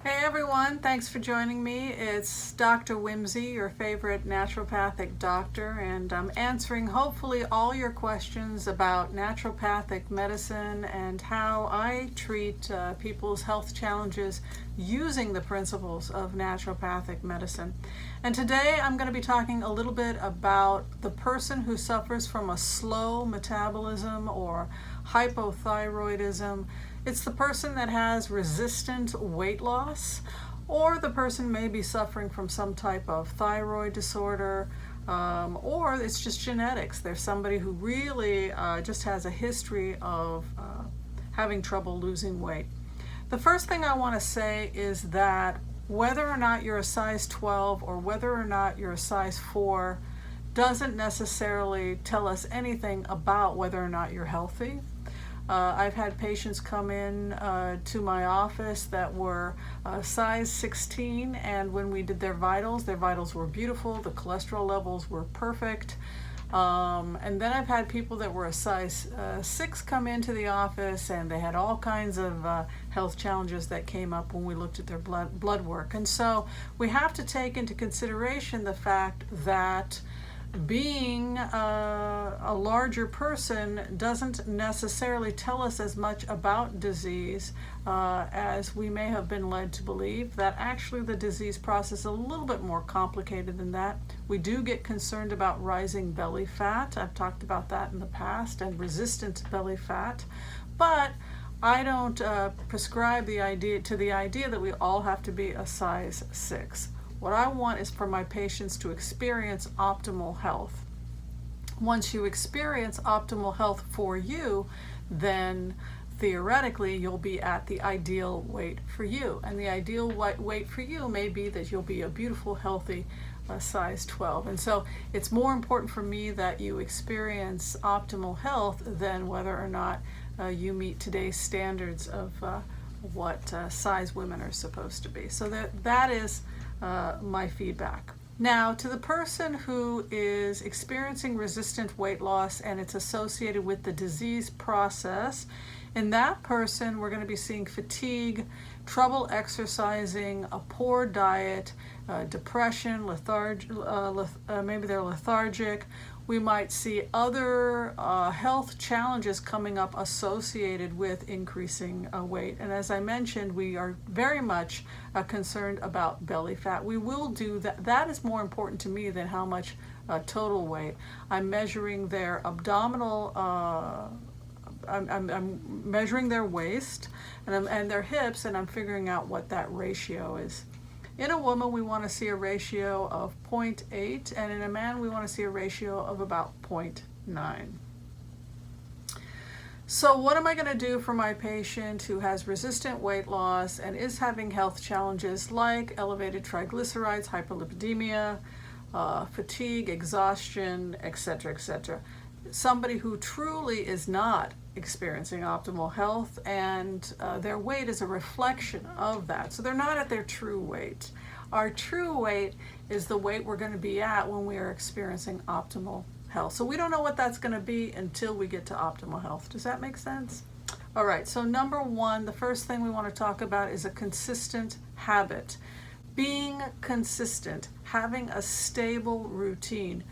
Hey everyone, thanks for joining me. It's Dr. Whimsy, your favorite naturopathic doctor, and I'm answering hopefully all your questions about naturopathic medicine and how I treat people's health challenges using the principles of naturopathic medicine. And today I'm going to be talking a little bit about the person who suffers from a slow metabolism or hypothyroidism. It's the person that has resistant weight loss, or the person may be suffering from some type of thyroid disorder, or it's just genetics. There's somebody who really just has a history of having trouble losing weight. The first thing I want to say is that whether or not you're a size 12 or whether or not you're a size 4 doesn't necessarily tell us anything about whether or not you're healthy. I've had patients come in to my office that were size 16, and when we did their vitals were beautiful, the cholesterol levels were perfect. And then I've had people that were a size 6 come into the office, and they had all kinds of health challenges that came up when we looked at their blood work. And so we have to take into consideration the fact that being a larger person doesn't necessarily tell us as much about disease as we may have been led to believe. That actually the disease process is a little bit more complicated than that. We do get concerned about rising belly fat. I've talked about that in the past, and resistant belly fat. But I don't prescribe the idea that we all have to be a size 6. What I want is for my patients to experience optimal health. Once you experience optimal health for you, then theoretically you'll be at the ideal weight for you. And the ideal weight for you may be that you'll be a beautiful, healthy size 12. And so it's more important for me that you experience optimal health than whether or not you meet today's standards of what size women are supposed to be. So that is my feedback. Now, to the person who is experiencing resistant weight loss and it's associated with the disease process, in that person we're going to be seeing fatigue, trouble exercising, a poor diet, depression, maybe they're lethargic. We might see other health challenges coming up associated with increasing weight. And as I mentioned, we are very much concerned about belly fat. We will do that. That is more important to me than how much total weight. I'm measuring their abdominal, I'm measuring their waist and their hips, and I'm figuring out what that ratio is. In a woman, we want to see a ratio of 0.8, and in a man, we want to see a ratio of about 0.9. So what am I going to do for my patient who has resistant weight loss and is having health challenges like elevated triglycerides, hyperlipidemia, fatigue, exhaustion, etc., etc.? Somebody who truly is not experiencing optimal health, and their weight is a reflection of that. So they're not at their true weight. Our true weight is the weight we're going to be at when we are experiencing optimal health. So we don't know what that's going to be until we get to optimal health. Does that make sense? All right, so number one, the first thing we want to talk about is a consistent habit. Being consistent, having a stable routine.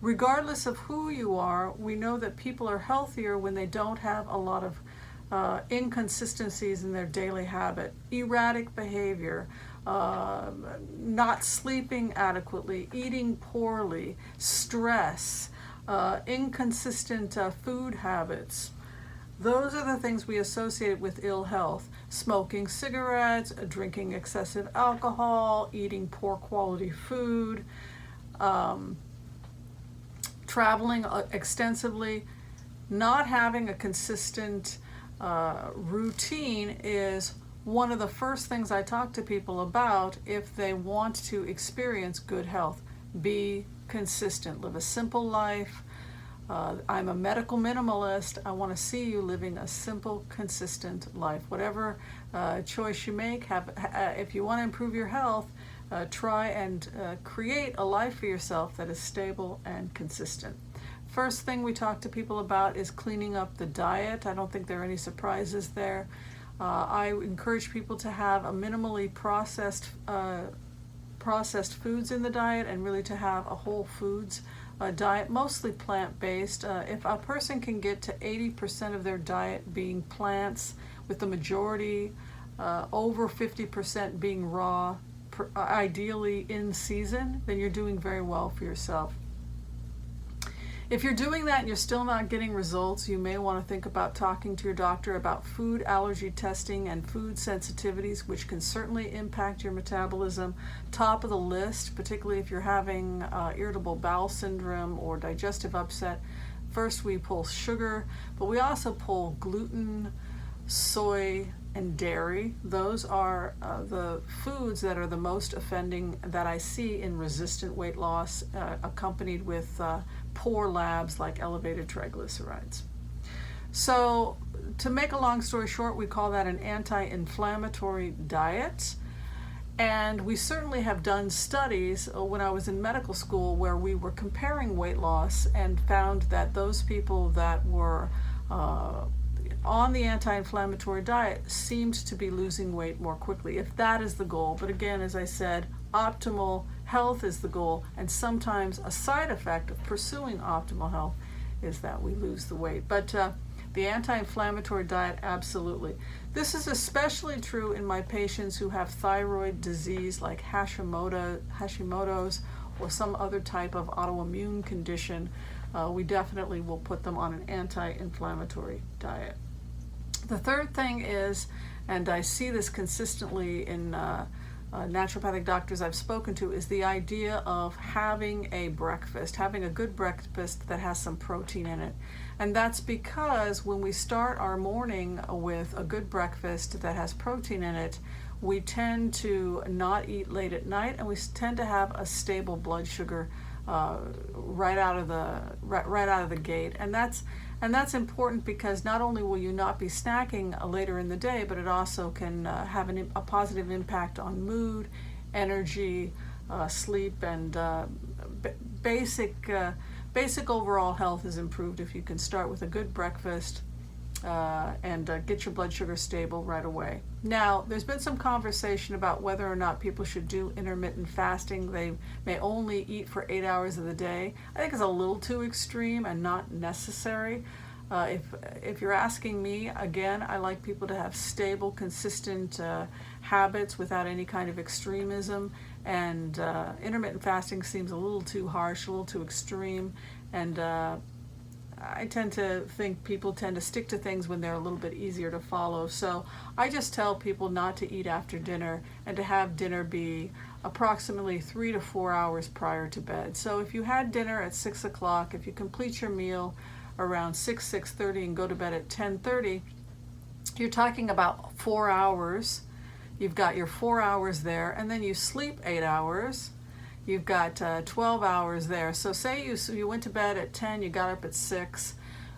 Regardless of who you are, we know that people are healthier when they don't have a lot of inconsistencies in their daily habit, erratic behavior, not sleeping adequately, eating poorly, stress, inconsistent food habits. Those are the things we associate with ill health. Smoking cigarettes, drinking excessive alcohol, eating poor quality food, traveling extensively. Not having a consistent routine is one of the first things I talk to people about if they want to experience good health. Be consistent, live a simple life. I'm a medical minimalist. I want to see you living a simple, consistent life. Whatever choice you make, if you want to improve your health, try and create a life for yourself that is stable and consistent. First thing we talk to people about is cleaning up the diet. I don't think there are any surprises there. I encourage people to have a minimally processed foods in the diet, and really to have a whole foods diet, mostly plant-based. If a person can get to 80% of their diet being plants, with the majority over 50% being raw, ideally in season, then you're doing very well for yourself. If you're doing that and you're still not getting results, you may want to think about talking to your doctor about food allergy testing and food sensitivities, which can certainly impact your metabolism. Top of the list, particularly if you're having irritable bowel syndrome or digestive upset. First we pull sugar, but we also pull gluten, soy, and dairy. Those are the foods that are the most offending that I see in resistant weight loss, accompanied with poor labs like elevated triglycerides. So to make a long story short, we call that an anti-inflammatory diet. And we certainly have done studies when I was in medical school where we were comparing weight loss and found that those people that were on the anti-inflammatory diet seemed to be losing weight more quickly, if that is the goal. But again, as I said, optimal health is the goal, and sometimes a side effect of pursuing optimal health is that we lose the weight. But the anti-inflammatory diet, absolutely. This is especially true in my patients who have thyroid disease like Hashimoto's or some other type of autoimmune condition. We definitely will put them on an anti-inflammatory diet. The third thing is, and I see this consistently in naturopathic doctors I've spoken to, is the idea of having a breakfast, having a good breakfast that has some protein in it. And that's because when we start our morning with a good breakfast that has protein in it, we tend to not eat late at night, and we tend to have a stable blood sugar right out of the gate. And that's important because not only will you not be snacking later in the day, but it also can have a positive impact on mood, energy, sleep, and basic overall health is improved if you can start with a good breakfast and get your blood sugar stable right away. Now, there's been some conversation about whether or not people should do intermittent fasting. They may only eat for 8 hours of the day. I think it's a little too extreme and not necessary. If you're asking me, again, I like people to have stable, consistent habits without any kind of extremism, and intermittent fasting seems a little too harsh, a little too extreme, and I tend to think people tend to stick to things when they're a little bit easier to follow. So I just tell people not to eat after dinner and to have dinner be approximately 3 to 4 hours prior to bed. So if you had dinner at 6 o'clock, if you complete your meal around 6:30 and go to bed at 10:30, you're talking about 4 hours. You've got your 4 hours there, and then you sleep 8 hours. You've got 12 hours there. So say you went to bed at 10, you got up at 6,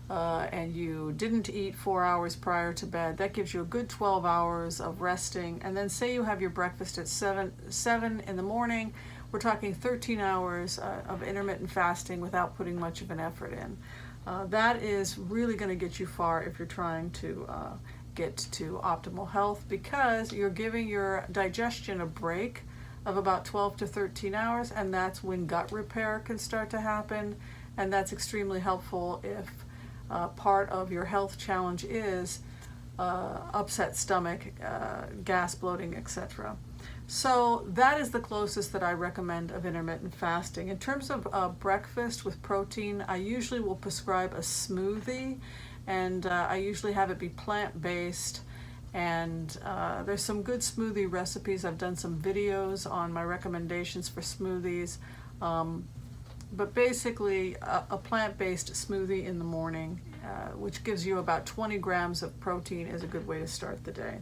and you didn't eat 4 hours prior to bed. That gives you a good 12 hours of resting. And then say you have your breakfast at 7 in the morning. We're talking 13 hours of intermittent fasting without putting much of an effort in. That is really going to get you far if you're trying to get to optimal health, because you're giving your digestion a break of about 12 to 13 hours, and that's when gut repair can start to happen, and that's extremely helpful if part of your health challenge is upset stomach, gas, bloating, etc. So that is the closest that I recommend of intermittent fasting. In terms of breakfast with protein, I usually will prescribe a smoothie, and I usually have it be plant-based. And there's some good smoothie recipes. I've done some videos on my recommendations for smoothies. But basically, a plant-based smoothie in the morning, which gives you about 20 grams of protein, is a good way to start the day.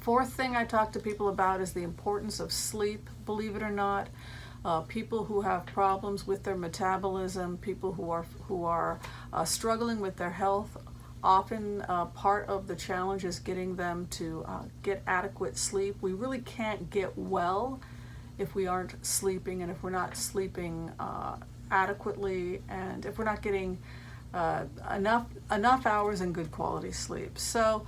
Fourth thing I talk to people about is the importance of sleep, believe it or not. People who have problems with their metabolism, people who are struggling with their health, often part of the challenge is getting them to get adequate sleep. We really can't get well if we aren't sleeping, and if we're not sleeping adequately, and if we're not getting enough hours and good quality sleep. So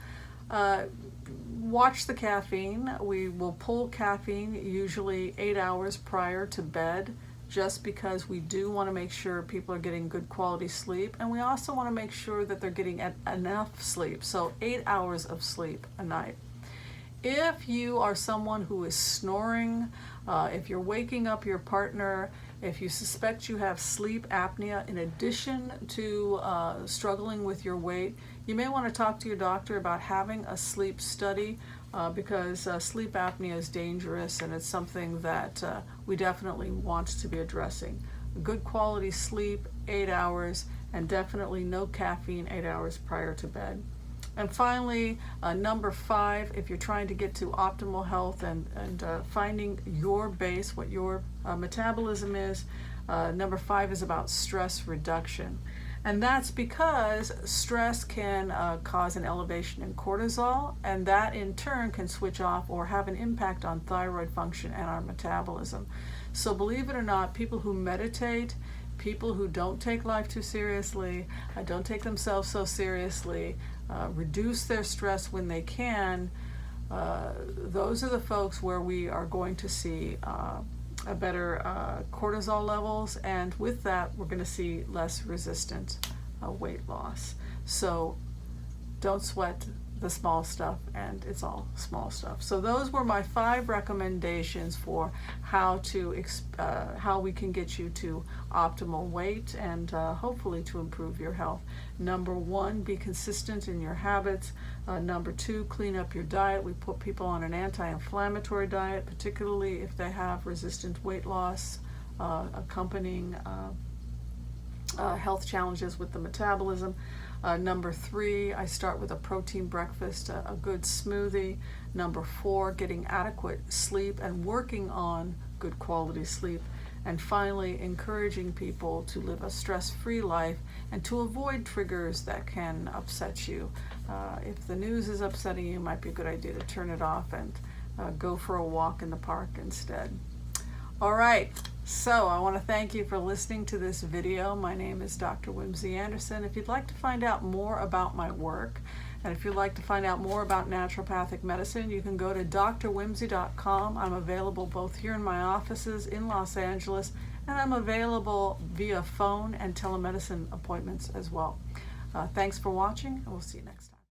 Watch the caffeine. We will pull caffeine usually 8 hours prior to bed, just because we do want to make sure people are getting good quality sleep, and we also want to make sure that they're getting enough sleep, so 8 hours of sleep a night. If you are someone who is snoring, if you're waking up your partner, if you suspect you have sleep apnea in addition to struggling with your weight, you may want to talk to your doctor about having a sleep study, because sleep apnea is dangerous, and it's something that we definitely want to be addressing. Good quality sleep, 8 hours, and definitely no caffeine 8 hours prior to bed. And finally, number 5, if you're trying to get to optimal health and finding your base, what your metabolism is, number 5 is about stress reduction. And that's because stress can cause an elevation in cortisol, and that in turn can switch off or have an impact on thyroid function and our metabolism. So believe it or not, people who meditate, people who don't take life too seriously, don't take themselves so seriously, reduce their stress when they can, those are the folks where we are going to see a better cortisol levels, and with that we're going to see less resistant weight loss. So don't sweat the small stuff, and it's all small stuff. So those were my 5 recommendations for how we can get you to optimal weight and hopefully to improve your health. Number 1, be consistent in your habits. Number 2, clean up your diet. We put people on an anti-inflammatory diet, particularly if they have resistant weight loss accompanying health challenges with the metabolism. Number 3, I start with a protein breakfast, a good smoothie. Number 4, getting adequate sleep and working on good quality sleep. And finally, encouraging people to live a stress-free life and to avoid triggers that can upset you. If the news is upsetting you, it might be a good idea to turn it off and go for a walk in the park instead. All right, so I want to thank you for listening to this video. My name is Dr. Whimsy Anderson. If you'd like to find out more about my work, and if you'd like to find out more about naturopathic medicine, you can go to drwhimsy.com. I'm available both here in my offices in Los Angeles, and I'm available via phone and telemedicine appointments as well. Thanks for watching, and we'll see you next time.